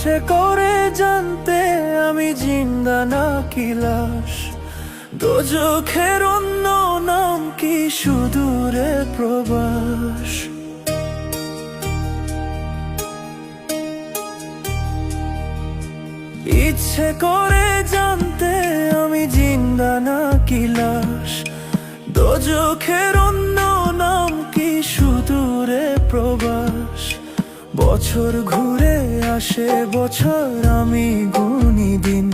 ইচ্ছে করে জানতে আমি জিন্দা নাকি লাশ, দোজখের অন্য নাম কি সুদূরে প্রবাস। ইচ্ছে করে জানতে আমি জিন্দা নাকি লাশ, দোজখের অন্য নাম কি সুদূরে প্রবাস। বছর ঘুরে আসে বছর, আমি গুনি দিন,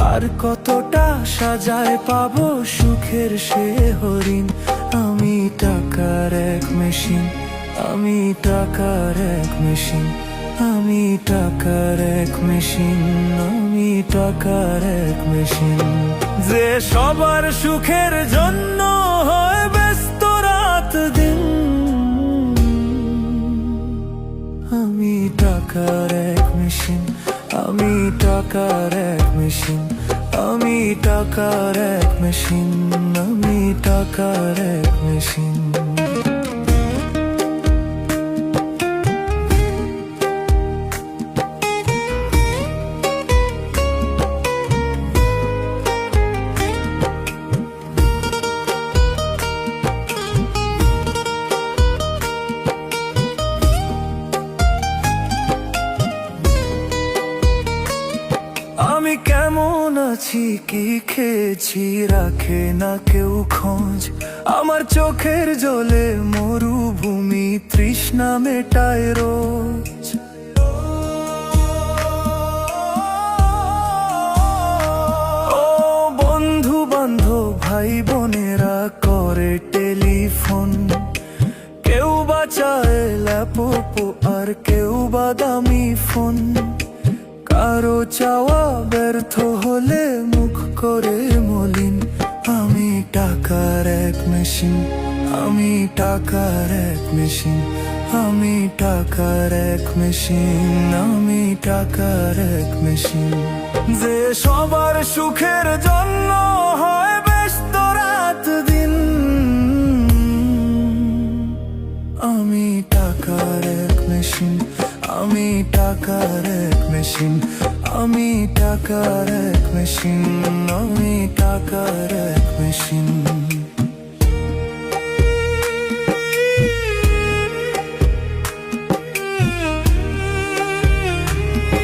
আর কতটা সাজায় পাবো সুখের সে হরিণ। আমি টাকার এক মেশিন, আমি টাকার এক মেশিন, আমি টাকার এক মেশিন, আমি টাকার এক মেশিন। যে সবার সুখের জন্য হয় ব্যস্ত রাত দিন, আমি টাকার এক মেশিন, আমি টাকার এক মেশিন, আমি টাকার এক মেশিন, আমি টাকার এক মেশিন। আমি কেমন আছি কি খেয়েছি রাখে না কেউ খোঁজ, আমার চোখের জলে মরুভূমি তৃষ্ণা মেটায় রোজ। ও বন্ধু বান্ধব ভাই বোনেরা করে টেলিফোন, কেউ বা চায় ল্যাপটপ আর কেউ বা দামি ফোন। কারো চাওয়া ব্যর্থ হলে মুখ করে মলিন, আমি টাকার এক মেশিন, আমি টাকার এক মেশিন, আমি টাকার এক মেশিন, আমি টাকার এক মেশিন। যে সবার সুখের জন্য হয় ব্যস্ত রাত দিন, আমি টাকার এক মেশিন, আমি টাকার এক মেশিন, আমি টাকার এক মেশিন, আমি টাকার এক মেশিন।